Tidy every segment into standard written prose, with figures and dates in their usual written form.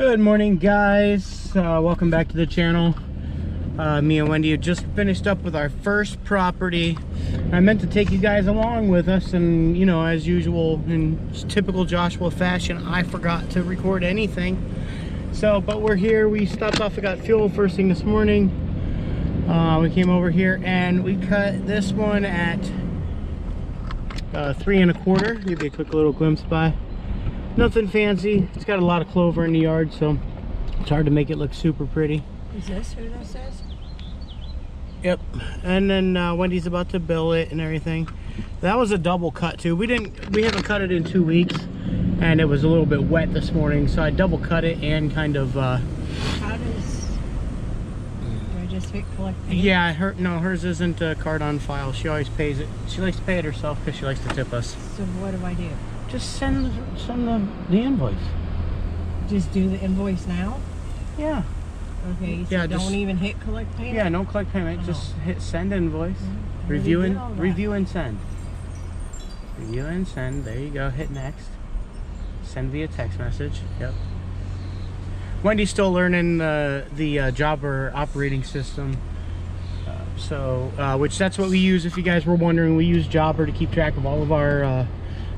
Good morning, guys. Welcome back to the channel. Me and Wendy have just finished up with our first property. I meant to take you guys along with us, and you know, as usual in typical Joshua fashion, I forgot to record anything. But we're here. We stopped off and got fuel first thing this morning. We came over here and we cut this one at 3 1/4. Give you a quick little glimpse by. Nothing fancy. It's got a lot of clover in the yard, so it's hard to make it look super pretty. Is this who this is? Yep. And then Wendy's about to bill it and everything. That was a double cut too. We haven't cut it in 2 weeks, and it was a little bit wet this morning, so I double cut it and kind of How does, do I just hit collect payment? yeah, hers isn't a card on file. She always pays it. She likes to pay it herself because she likes to tip us. So what do I do? Just send the invoice. Just do the invoice now? Yeah. Okay, so Yeah, don't even hit collect payment? Yeah, no collect payment. Just hit send invoice. Review and send. Review and send. There you go. Hit next. Send via text message. Yep. Wendy's still learning the Jobber operating system. Which that's what we use. If you guys were wondering, we use Jobber to keep track of all of our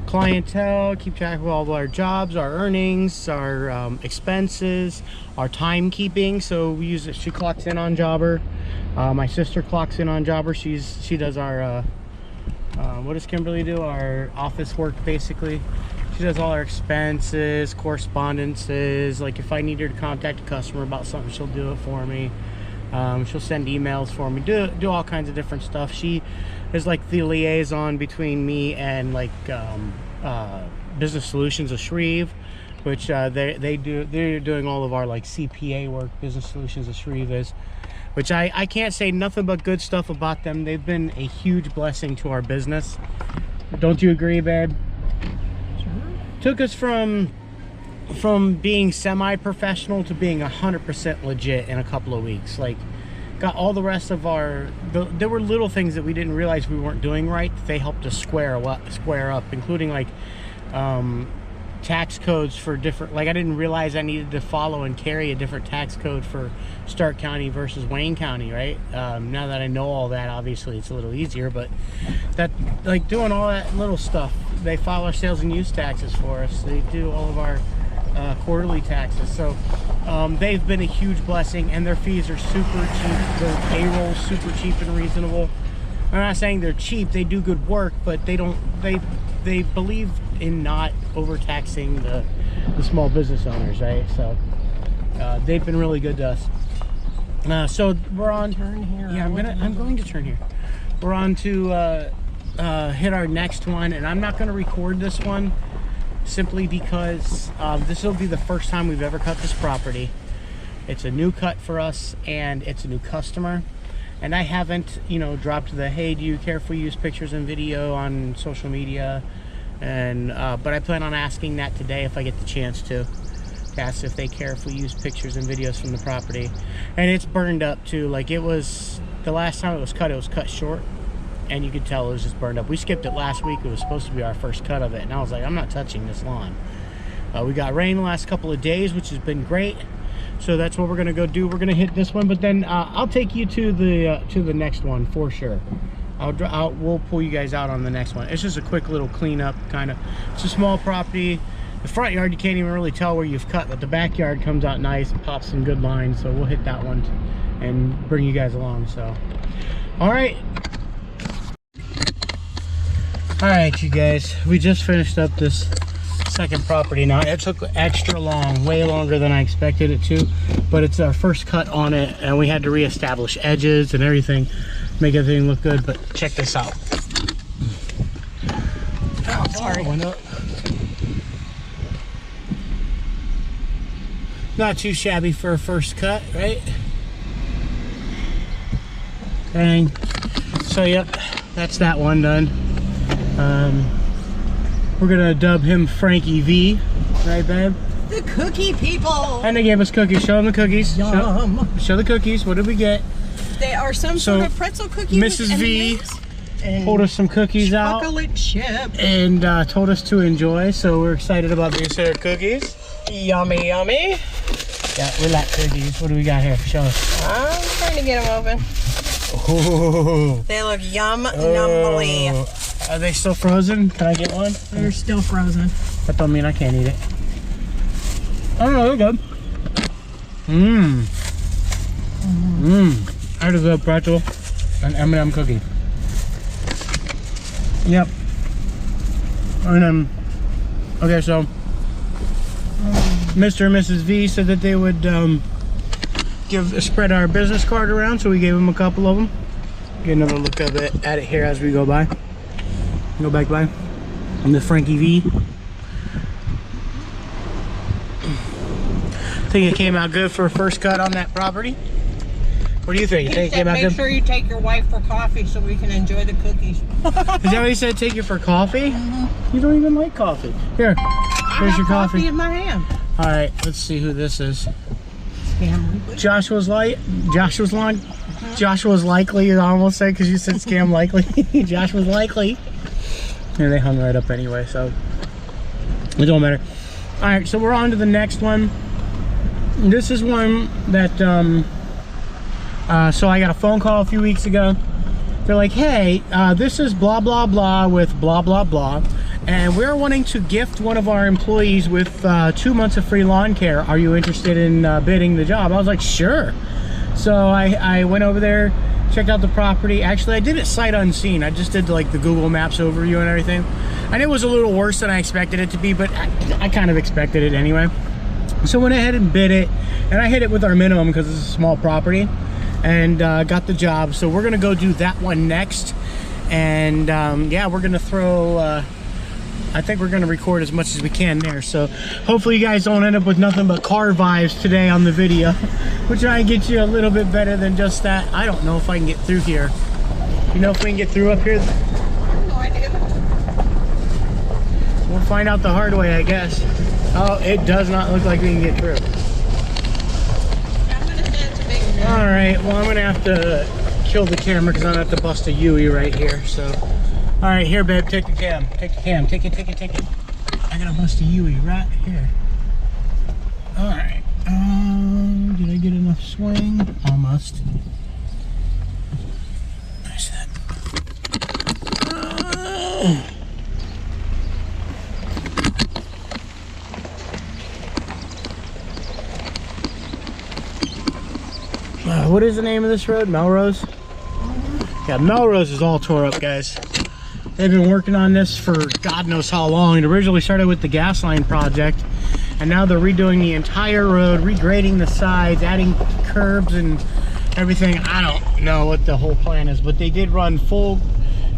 clientele, keep track of all of our jobs, our earnings, our expenses, our timekeeping. So we use it. She clocks in on Jobber. My sister clocks in on Jobber. She does our what does Kimberly do? Our office work, basically. She does all our expenses, correspondences. Like if I need her to contact a customer about something, she'll do it for me. She'll send emails for me, do all kinds of different stuff. She is like the liaison between me and like Business Solutions of Shreve, which they're doing all of our like CPA work. Business Solutions of Shreve is, which I can't say nothing but good stuff about them. They've been a huge blessing to our business. Don't you agree, babe? Sure. Took us from being semi-professional to being 100% legit in a couple of weeks. Like, got all the rest of there were little things that we didn't realize we weren't doing right. They helped us square up, including like tax codes for different, like I didn't realize I needed to follow and carry a different tax code for Stark County versus Wayne County, right? Now that I know all that, obviously it's a little easier, but that, like, doing all that little stuff. They file our sales and use taxes for us. They do all of our quarterly taxes. So they've been a huge blessing, and their fees are super cheap. Their payroll's super cheap and reasonable. I'm not saying they're cheap. They do good work, but they believe in not overtaxing the small business owners, right? So they've been really good to us. So we're on. Turn here. Yeah, I'm going to turn here. We're on to hit our next one, and I'm not going to record this one simply because this will be the first time we've ever cut this property. It's a new cut for us, and it's a new customer. And I haven't, dropped the, hey, do you care if we use pictures and video on social media? And but I plan on asking that today if I get the chance to ask if they care if we use pictures and videos from the property. And it's burned up too. Like, it was, the last time it was cut short, and you could tell it was just burned up. We skipped it last week. It was supposed to be our first cut of it, and I was like, I'm not touching this lawn. We got rain the last couple of days, which has been great. So that's what we're gonna go do. We're gonna hit this one, but then I'll take you to the next one for sure. We'll pull you guys out on the next one. It's just a quick little cleanup, kind of. It's a small property. The front yard, you can't even really tell where you've cut, but the backyard comes out nice and pops some good lines. So we'll hit that one and bring you guys along. So, all right. All right, you guys. We just finished up this second property. Now, it took extra long, way longer than I expected it to, but it's our first cut on it, and we had to reestablish edges and everything, make everything look good. But check this out. Oh, sorry. Went up. Not too shabby for a first cut, right? And so, yep, that's that one done. We're gonna dub him Frankie V, right, babe? The cookie people. And they gave us cookies. Show them the cookies. Yum. Show the cookies. What did we get? They are some sort of pretzel cookies. Mrs. V And pulled us some cookies out. chocolate chip. And told us to enjoy, so we're excited about these here cookies. Yummy, yummy. Yeah, we like cookies. What do we got here? Show us. I'm trying to get them open. Oh. They look yum-numbly. Are they still frozen? Can I get one? They're still frozen. That don't mean I can't eat it. Oh no, they're good. Mmm. Mmm. That is a pretzel and M&M cookie. Yep. And then, okay, so Mr. and Mrs. V said that they would spread our business card around, so we gave them a couple of them. Get another look at it here as we go by. Go back by. And the Frankie V. Think it came out good for a first cut on that property? What do you think? You think it came out good? Make sure you take your wife for coffee so we can enjoy the cookies. Is that what he said? Take you for coffee? You don't even like coffee. Here, here's your coffee. In my hand. All right, let's see who this is. Scam. Joshua's likely. I almost said because you said scam likely. Joshua's likely. Yeah, they hung right up anyway, so it don't matter. All right, so we're on to the next one. This is one that so I got a phone call a few weeks ago. They're like, hey, this is blah blah blah with blah blah blah, and we're wanting to gift one of our employees with 2 months of free lawn care. Are you interested in bidding the job? I was like, sure. So I went over there, checked out the property. Actually, I did it sight unseen. I just did like the Google Maps overview and everything, and it was a little worse than I expected it to be, but I kind of expected it anyway. So went ahead and bid it, and I hit it with our minimum because it's a small property, and got the job. So we're gonna go do that one next, and yeah, we're gonna throw I think we're gonna record as much as we can there. So hopefully you guys don't end up with nothing but car vibes today on the video. We'll try and get you a little bit better than just that. I don't know if I can get through here. You know if we can get through up here? No idea. We'll find out the hard way, I guess. Oh, it does not look like we can get through. I'm gonna say it's a big no. All right, well, I'm gonna have to kill the camera because I'm gonna have to bust a Yui right here. So, all right, here, babe, take the cam. Take the cam. Take it. I gotta bust a Yui right here. All right. Did I get enough swing? Almost. Nice that. What is the name of this road? Melrose? Yeah, Melrose is all tore up, guys. They've been working on this for God knows how long. It originally started with the gas line project, and now they're redoing the entire road, regrading the sides, adding curbs and everything. I don't know what the whole plan is, but they did run full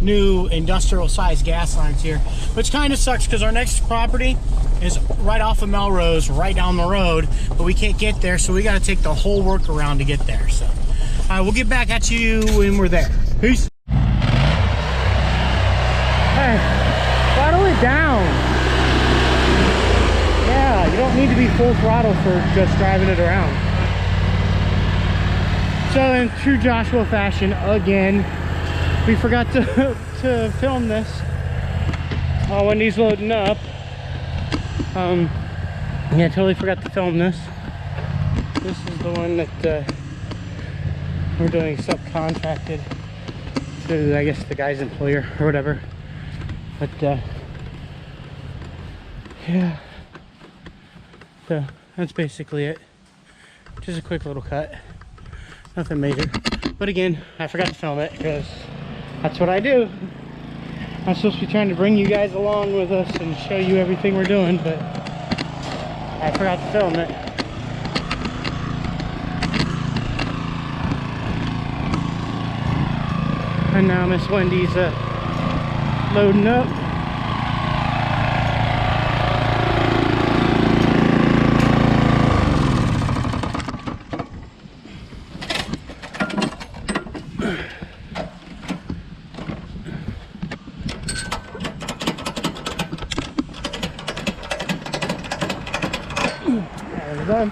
new industrial sized gas lines here, which kind of sucks because our next property is right off of Melrose, right down the road, but we can't get there, so we got to take the whole workaround to get there. So we'll get back at you when we're there. Peace. Hey, throttle it down. Yeah, you don't need to be full throttle for just driving it around. So in true Joshua fashion, again, we forgot to film this when he's loading up. Yeah, totally forgot to film this. This is the one that we're doing subcontracted to, I guess, the guy's employer or whatever. But yeah, so that's basically it. Just a quick little cut, nothing major. But again, I forgot to film it because that's what I do. I'm supposed to be trying to bring you guys along with us and show you everything we're doing, but I forgot to film it. And now Miss Wendy's loading up. Done.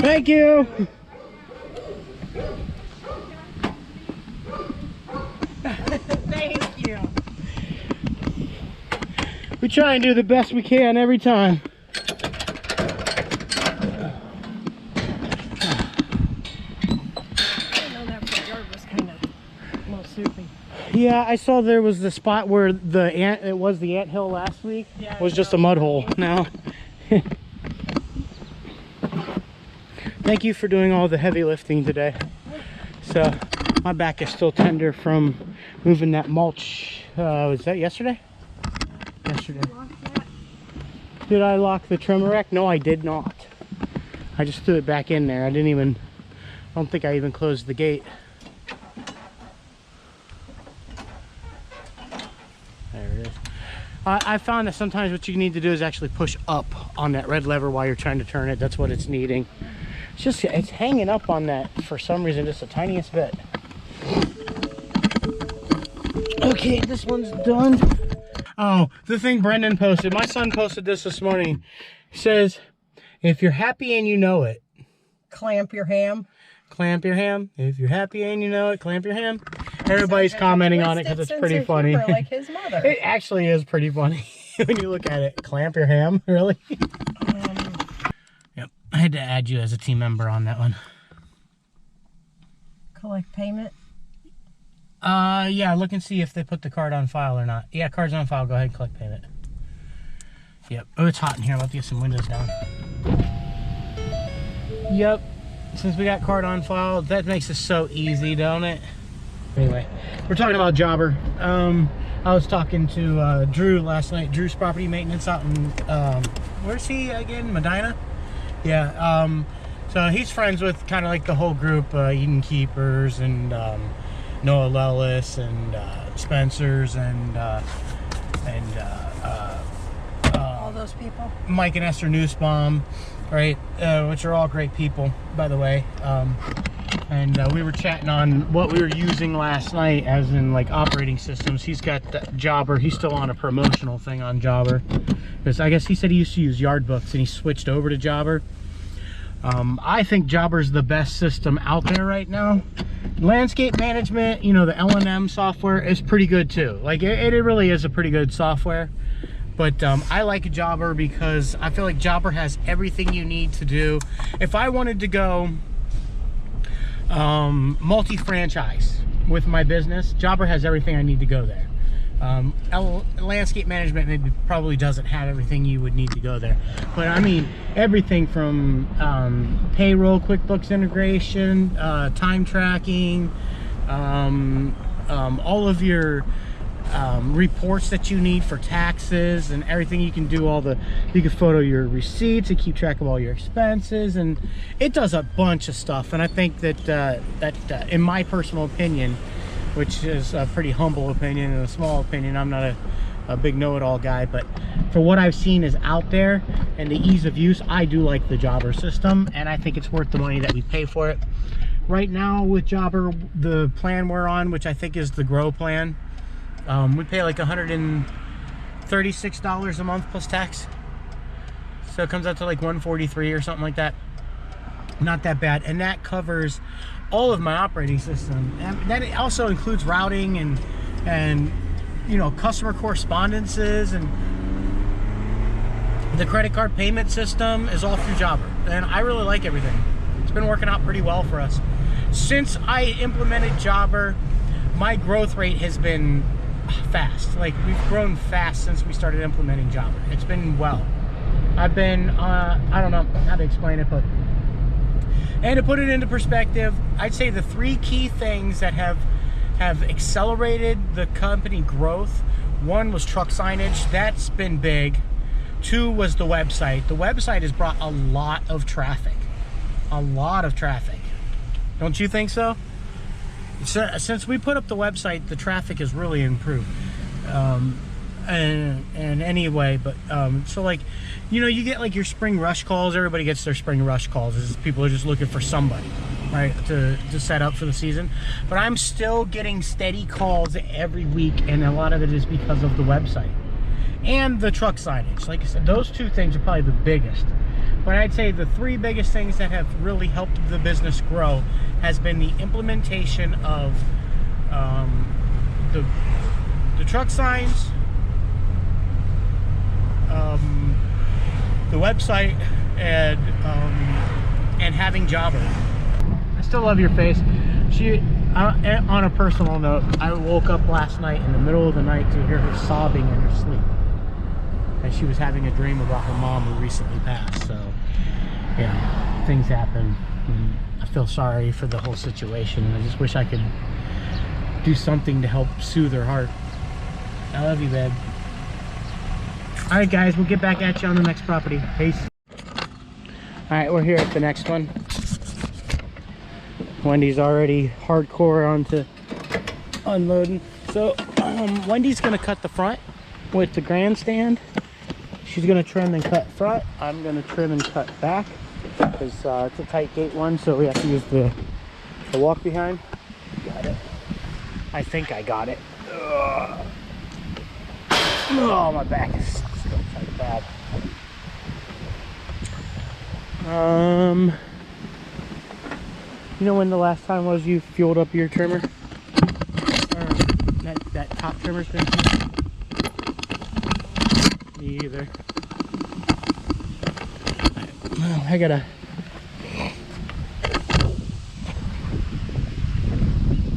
Thank you. Thank you. We try and do the best we can every time. Yeah, I saw there was the spot where it was the anthill last week. Yeah, it was just a mud hole now. Thank you for doing all the heavy lifting today. So my back is still tender from moving that mulch. Was that yesterday? Yesterday. Did I lock the trimmer rack? No, I did not. I just threw it back in there. I don't think I even closed the gate. There it is. I found that sometimes what you need to do is actually push up on that red lever while you're trying to turn it. That's what it's needing. It's hanging up on that for some reason, just the tiniest bit. Okay, this one's done. Oh, the thing Brendan posted. My son posted this morning. He says, if you're happy and you know it, clamp your ham. Clamp your ham. If you're happy and you know it, clamp your ham. Everybody's commenting on it because it's pretty funny. Like his mother. It actually is pretty funny when you look at it. Clamp your ham, really? Yep, I had to add you as a team member on that one. Collect payment? Yeah, look and see if they put the card on file or not. Yeah, card's on file. Go ahead and collect payment. Yep. Oh, it's hot in here. I'll have to get some windows down. Yep. Since we got card on file, that makes it so easy, don't it? Anyway, we're talking about Jobber. I was talking to Drew last night. Drew's property maintenance out in, where's he again? Medina? Yeah. So he's friends with kind of like the whole group, Eden Keepers and Noah Lellis and Spencer's and all those people. Mike and Esther Nussbaum, right? Which are all great people, by the way. And we were chatting on what we were using last night, as in like operating systems. He's got Jobber. He's still on a promotional thing on Jobber, because I guess he said he used to use Yardbooks and he switched over to Jobber. I think Jobber's the best system out there right now. Landscape management, you know, the L&M software is pretty good too. Like it really is a pretty good software. But I like Jobber because I feel like Jobber has everything you need to do. If I wanted to go multi-franchise with my business, Jobber has everything I need to go there. Landscape management maybe probably doesn't have everything you would need to go there, but I mean everything from payroll, QuickBooks integration, time tracking, all of your reports that you need for taxes and everything. You can do you can photo your receipts and keep track of all your expenses, and it does a bunch of stuff. And I think that in my personal opinion, which is a pretty humble opinion and a small opinion, I'm not a big know-it-all guy, but for what I've seen is out there and the ease of use, I do like the Jobber system, and I think it's worth the money that we pay for it. Right now with Jobber, the plan we're on, which I think is the Grow plan, we pay like $136 a month plus tax, so it comes out to like $143 or something like that. Not that bad, and that covers all of my operating system, and that also includes routing and you know, customer correspondences, and the credit card payment system is all through Jobber, and I really like everything. It's been working out pretty well for us. Since I implemented Jobber, my growth rate has been fast. Like, we've grown fast since we started implementing Jobber. It's been well. I've been I don't know how to explain it, but and to put it into perspective, I'd say the three key things that have accelerated the company growth: one was truck signage. That's been big. Two was the website. The website has brought a lot of traffic. A lot of traffic. Don't you think so? Since we put up the website, the traffic has really improved. And anyway, but so, like, you know, you get like your spring rush calls. Everybody gets their spring rush calls. People are just looking for somebody, right, to set up for the season. But I'm still getting steady calls every week, and a lot of it is because of the website and the truck signage. Like I said, those two things are probably the biggest. But I'd say the three biggest things that have really helped the business grow has been the implementation of the truck signs, the website, and having Jobber. I still love your face. On a personal note, I woke up last night in the middle of the night to hear her sobbing in her sleep, and she was having a dream about her mom who recently passed. So yeah, things happen, and I feel sorry for the whole situation. I just wish I could do something to help soothe her heart. I love you, babe. All right, guys, we'll get back at you on the next property. Peace. All right, we're here at the next one. Wendy's already hardcore onto unloading. So Wendy's gonna cut the front with the grandstand. She's gonna trim and cut front. I'm gonna trim and cut back because it's a tight gate one, so we have to use the walk behind. Got it. I think I got it. Ugh. Oh, my back is still tight bad. You know when the last time was you fueled up your trimmer? That top trimmer's been here? Me either. Well, I gotta...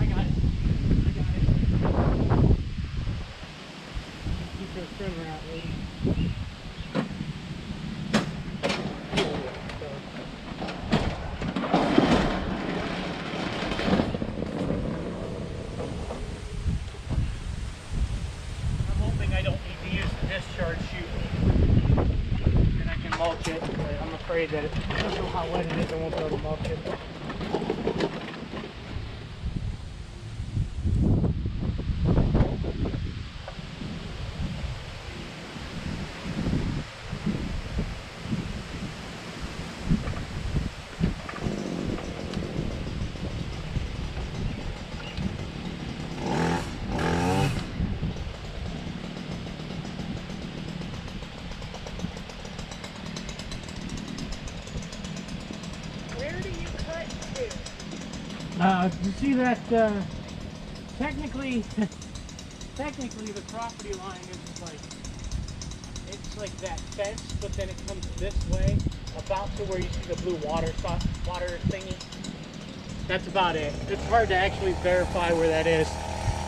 I got it. Keep your trimmer out, lady. But I'm afraid that I don't know how wet it is, I won't be able to mulch it. You see that technically the property line is like, it's like that fence, but then it comes this way about to where you see the blue water thingy. That's about it. It's hard to actually verify where that is.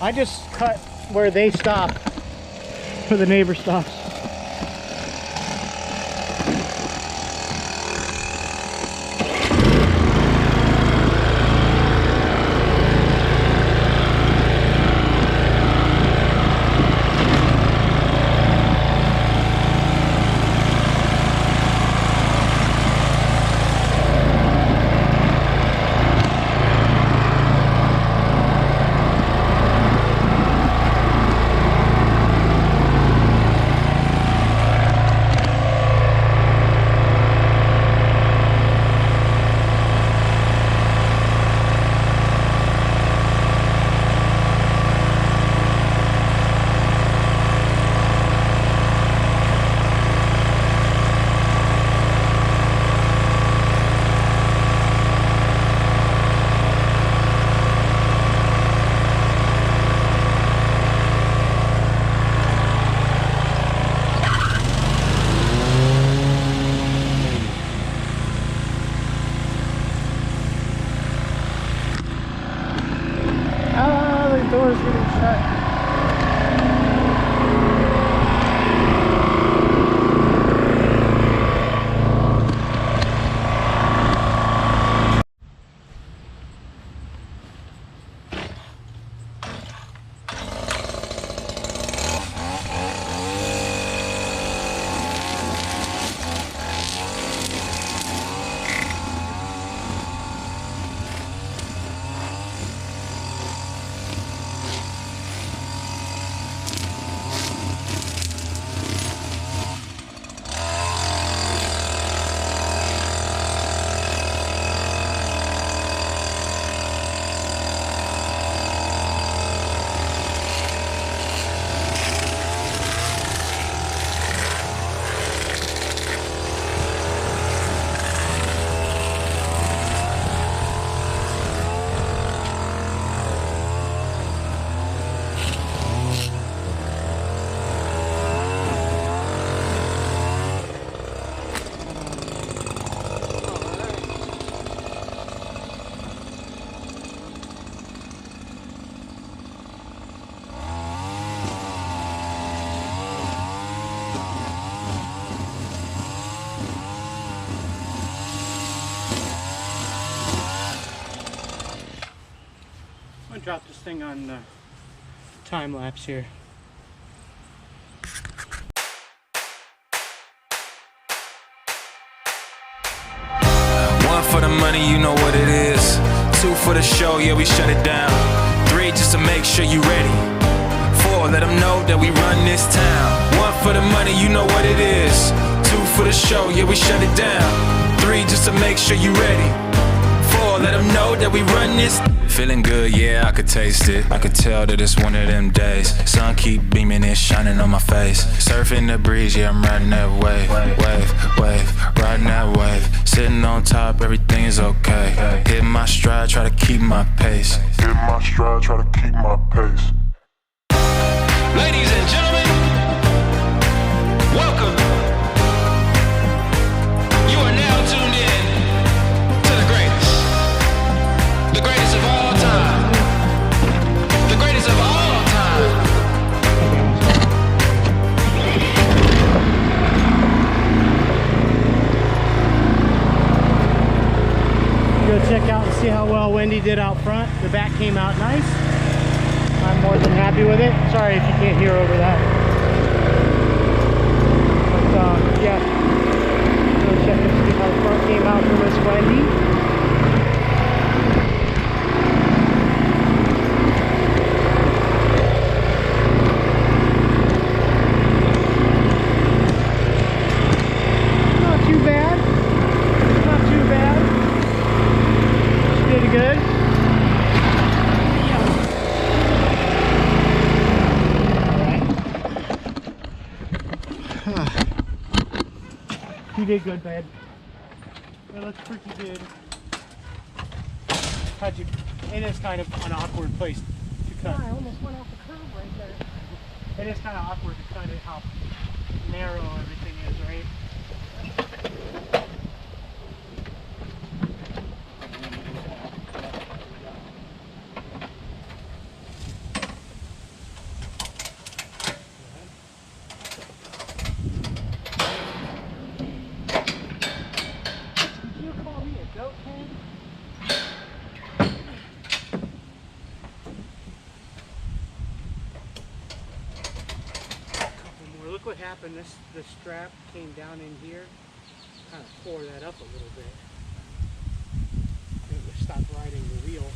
I just cut where they stop, where the neighbor stops. Doors getting shut. thing on the time lapse here. One for the money, you know what it is. Two for the show, yeah, we shut it down. Three, just to make sure you ready. Four, let them know that we run this town. One for the money, you know what it is. Two for the show, yeah, we shut it down. Three, just to make sure you ready. Four, let them know that we run this. Feeling good, yeah, I could taste it. I could tell that it's one of them days. Sun keep beaming and shining on my face. Surfing the breeze, yeah, I'm riding that wave. Wave, riding that wave. Sitting on top, everything is okay. Hit my stride, try to keep my pace. Hit my stride, try to keep my pace. Ladies and gentlemen, welcome. You are now tuned in to the greatest. The greatest of all time. The greatest of all time. Go check out and see how well Wendy did out front. The back came out nice. I'm more than happy with it. Sorry if you can't hear over that. But yeah, go check and see how the front came out for Miss Wendy. Not too bad. Not too bad. She did good. You did good, babe. That looks pretty good. How'd you? It is kind of an awkward place to cut. Oh, I almost went off the curb right there. It is kind of awkward to cut it how narrow everything is, right? Did you call me a goat head? Look what happened. The strap came down in here, kind of tore that up a little bit. It stopped riding the wheel.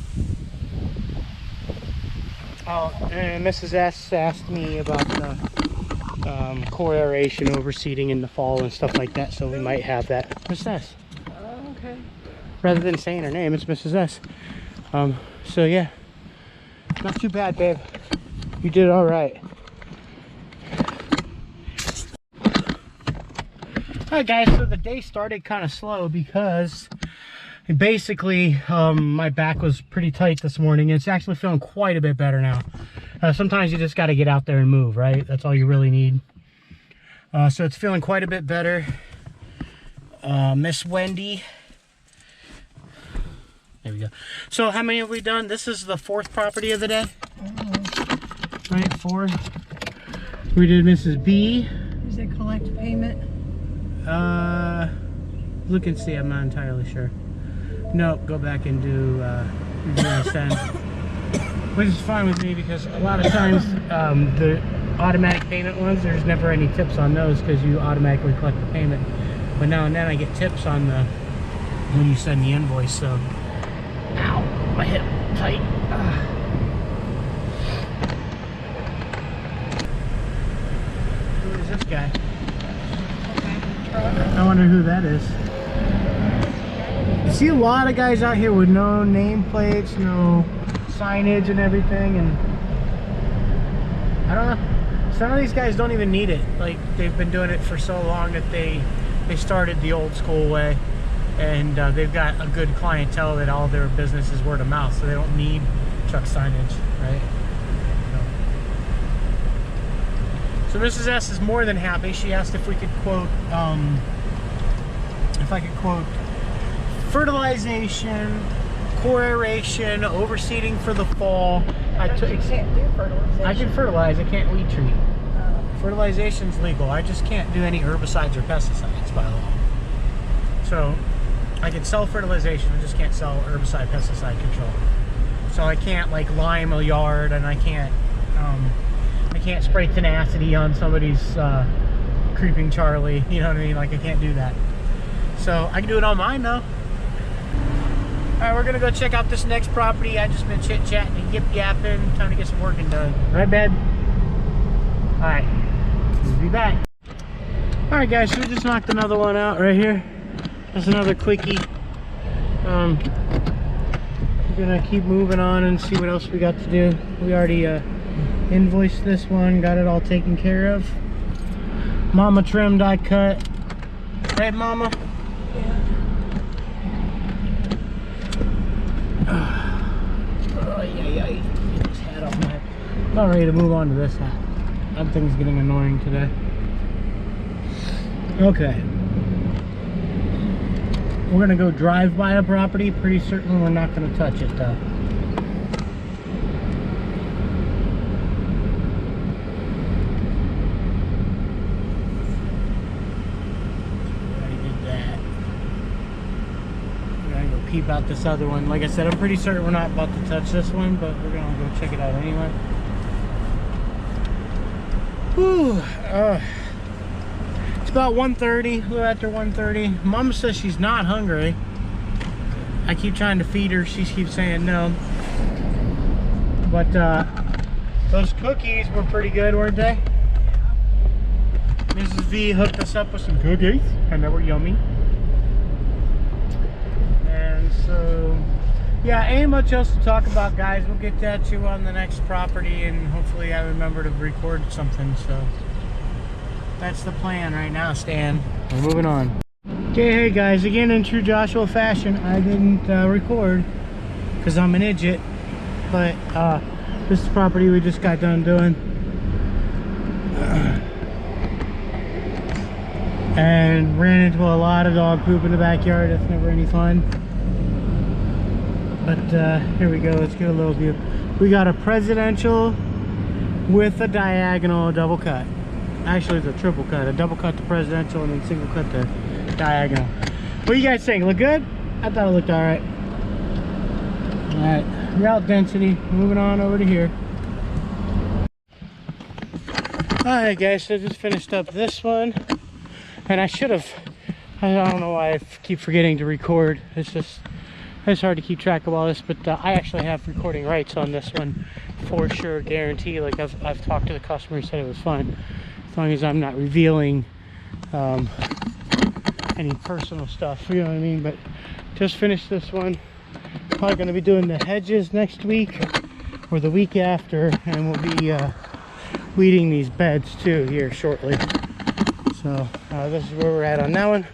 Oh, and Mrs. S asked me about the core aeration overseeding in the fall and stuff like that, so we might have that. Mrs. S. Okay. Rather than saying her name, it's Mrs. S. So yeah, not too bad, babe. You did all right. Alright guys, so the day started kind of slow because basically my back was pretty tight this morning. It's actually feeling quite a bit better now. Sometimes you just got to get out there and move, right? That's all you really need. So it's feeling quite a bit better. Miss Wendy. There we go. So how many have we done? This is the fourth property of the day. Right, 4. We did Mrs. B. Is it collect payment? Look and see, I'm not entirely sure. No, go back and do review and send. Which is fine with me because a lot of times the automatic payment ones, there's never any tips on those because you automatically collect the payment. But now and then I get tips on the when you send the invoice, so ow, my hip tight. Who is this guy? I wonder who that is. You see a lot of guys out here with no nameplates, no signage and everything, and I don't know. Some of these guys don't even need it. Like, they've been doing it for so long that they started the old school way, and they've got a good clientele that all their business is word of mouth, so they don't need truck signage, right? So Mrs. S is more than happy. She asked if we could quote, fertilization, core aeration, overseeding for the fall. You can't do fertilization. I can fertilize, I can't weed treat. Fertilization's legal. I just can't do any herbicides or pesticides by law. So I can sell fertilization, I just can't sell herbicide, pesticide control. So I can't like lime a yard, and I can't spray tenacity on somebody's creeping Charlie. You know what I mean? Like I can't do that. So I can do it on mine though. Alright, we're gonna go check out this next property. I just been chit-chatting and yip-yapping. Time to get some working done. Right, babe? Alright, we'll be back. Alright guys, so we just knocked another one out right here. That's another quickie. We're gonna keep moving on and see what else we got to do. We already invoiced this one, got it all taken care of. Mama trimmed, I cut. Right, Mama? Yeah. Oh, yeah. Get this hat off my... I'm about ready to move on to this hat. That thing's getting annoying today. Okay. We're gonna go drive by a property. Pretty certain we're not gonna touch it though. Already did that. We're gonna go peep out this other one. Like I said, I'm pretty certain we're not about to touch this one, but we're gonna go check it out anyway. Whew. It's about 1:30, a little after 1:30. Mama says she's not hungry. I keep trying to feed her, she keeps saying no. But those cookies were pretty good, weren't they? Mrs. V hooked us up with some cookies, and they were yummy. And so, yeah, ain't much else to talk about, guys. We'll get that to you on the next property, and hopefully I remember to record something. So that's the plan right now, Stan. We're moving on. Okay, hey guys, again in true Joshua fashion, I didn't record because I'm an idiot. But this is the property we just got done doing. And ran into a lot of dog poop in the backyard. That's never any fun. But here we go, let's get a little view. We got a presidential with a diagonal double cut. Actually it's a triple cut, a double cut the presidential and then single cut the diagonal. What do you guys think? Look good? I thought it looked all right. All right, route density, moving on over to here. All right guys, so I just finished up this one. And I should have, I don't know why I keep forgetting to record. It's hard to keep track of all this, but I actually have recording rights on this one for sure, guarantee. Like I've talked to the customer, he said it was fine, as long as I'm not revealing any personal stuff, you know what I mean. But just finished this one. Probably going to be doing the hedges next week or the week after, and we'll be weeding these beds too here shortly. So this is where we're at on that one.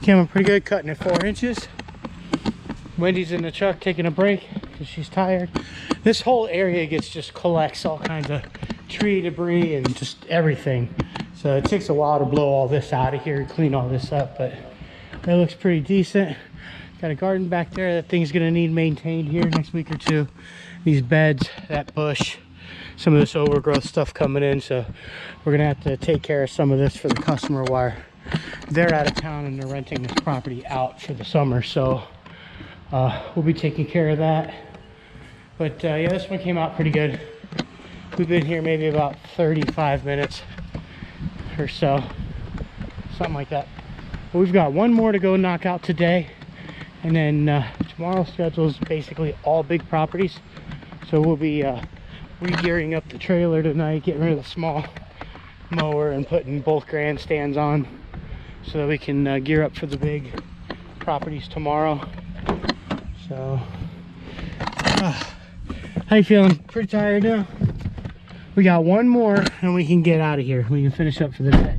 Came in pretty good, cutting it 4 inches. Wendy's in the truck taking a break because she's tired. This whole area just collects all kinds of tree debris and just everything. So it takes a while to blow all this out of here and clean all this up, but it looks pretty decent. Got a garden back there. That thing's gonna need maintained here next week or two. These beds, that bush, some of this overgrowth stuff coming in, so we're gonna have to take care of some of this for the customer while they're out of town and they're renting this property out for the summer. So we'll be taking care of that. But yeah, this one came out pretty good. We've been here maybe about 35 minutes or so, something like that. But we've got one more to go knock out today, and then tomorrow's schedule is basically all big properties. So we'll be re-gearing up the trailer tonight, getting rid of the small mower and putting both grandstands on so that we can gear up for the big properties tomorrow. So how you feeling? Pretty tired now? We got one more and we can get out of here. We can finish up for the day.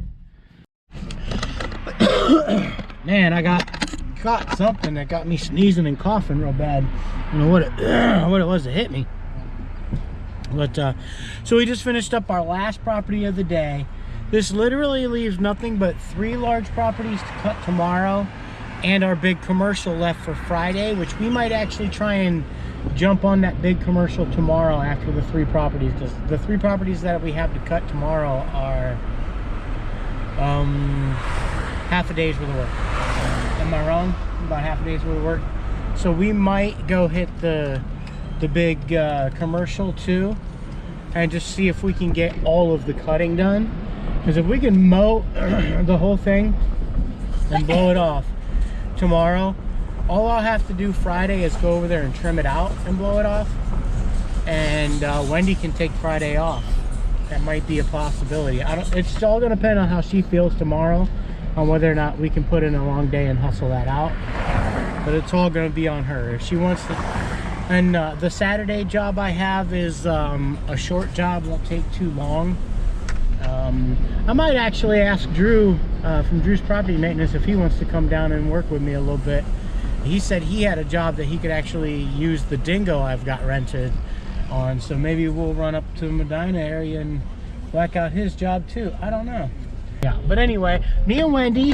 Man, I got something that got me sneezing and coughing real bad. I don't know what it was that hit me. But so we just finished up our last property of the day. This literally leaves nothing but 3 large properties to cut tomorrow and our big commercial left for Friday, which we might actually try and jump on that big commercial tomorrow after the 3 properties. The 3 properties that we have to cut tomorrow are half a day's worth of work. Am I wrong? About half a day's worth of work. So we might go hit the the big commercial too, and just see if we can get all of the cutting done. Because if we can mow the whole thing and blow it off tomorrow, all I'll have to do Friday is go over there and trim it out and blow it off. And Wendy can take Friday off. That might be a possibility. It's all gonna depend on how she feels tomorrow, on whether or not we can put in a long day and hustle that out. But it's all gonna be on her. If she wants to. And the Saturday job I have is a short job, won't take too long. I might actually ask Drew from Drew's Property Maintenance if he wants to come down and work with me a little bit. He said he had a job that he could actually use the dingo I've got rented on, so maybe we'll run up to Medina area and whack out his job too. I don't know. Yeah, but anyway, me and Wendy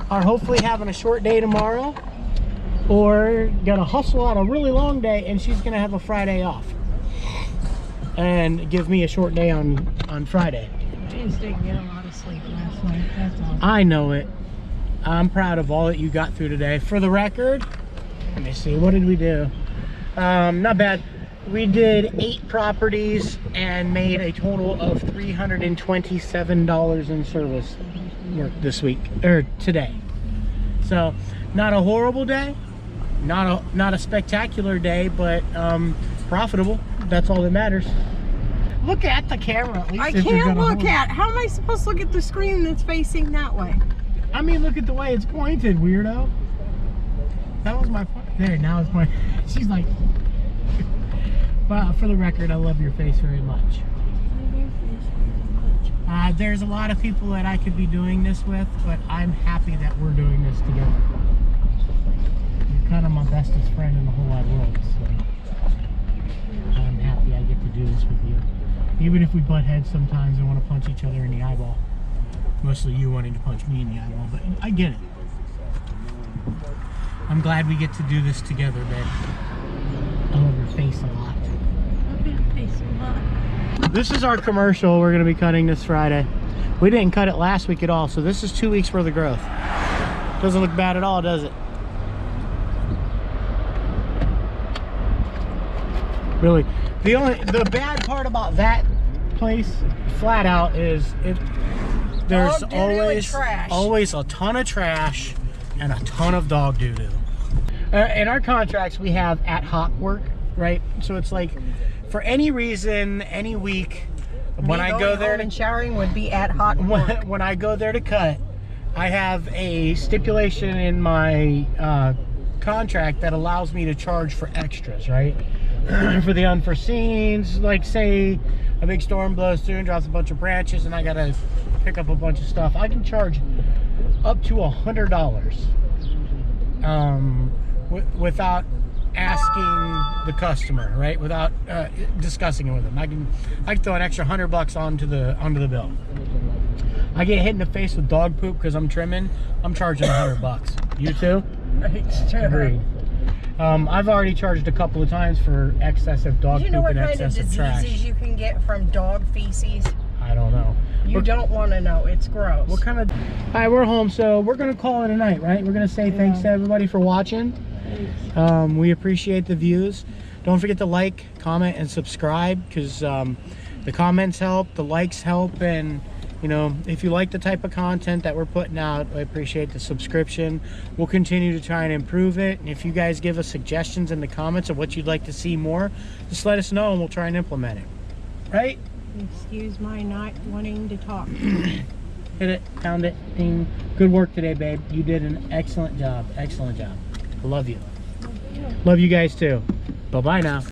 are hopefully having a short day tomorrow, or gonna hustle out a really long day, and she's gonna have a Friday off and give me a short day on Friday. I just didn't get a lot of sleep last night, that's all. I know it. I'm proud of all that you got through today. For the record, let me see, what did we do? Not bad. We did 8 properties and made a total of $327 in service work this week, or today. So not a horrible day, not a spectacular day, but profitable. That's all that matters. Look at the camera at least. I can't look at. How am I supposed to look at the screen that's facing that way? I mean, look at the way it's pointed, weirdo. That was my point. There, now it's my. She's like. But for the record, I love your face very much. There's a lot of people that I could be doing this with, but I'm happy that we're doing this together. You're kind of my bestest friend in the whole wide world, so I'm happy I get to do this with you. Even if we butt heads sometimes and want to punch each other in the eyeball. Mostly you wanting to punch me in the eyeball, but I get it. I'm glad we get to do this together, babe. I love your face a lot. This is our commercial we're going to be cutting this Friday. We didn't cut it last week at all, so this is 2 weeks worth of growth. Doesn't look bad at all, does it? Really. The bad part about that place, flat out, is there's always a ton of trash and a ton of dog doo-doo. In our contracts, we have ad hoc work, right? So it's like, for any reason, any week, when I go there and showering would be ad hoc work. When I go there to cut, I have a stipulation in my contract that allows me to charge for extras, right? For the unforeseens, like say a big storm blows through and drops a bunch of branches and I gotta pick up a bunch of stuff. I can charge up to $100 without asking the customer, right? Without discussing it with them. I can throw an extra $100 onto the bill. I get hit in the face with dog poop because I'm trimming. I'm charging $100. You too? Agreed. I've already charged a couple of times for excessive dog poop and excessive trash. Do you know what kind of diseases you can get from dog feces? I don't know. You don't want to know. It's gross. What kind of... All right, we're home, so we're going to call it a night, right? We're going to say thanks to everybody for watching. We appreciate the views. Don't forget to like, comment, and subscribe, because the comments help, the likes help, and you know, if you like the type of content that we're putting out, I appreciate the subscription. We'll continue to try and improve it, and if you guys give us suggestions in the comments of what you'd like to see more, just let us know and we'll try and implement it. Right? Excuse my not wanting to talk. Hit it, pound it, ding. Good work today, babe. You did an excellent job. Excellent job. I love you. Love you guys too. Bye-bye now.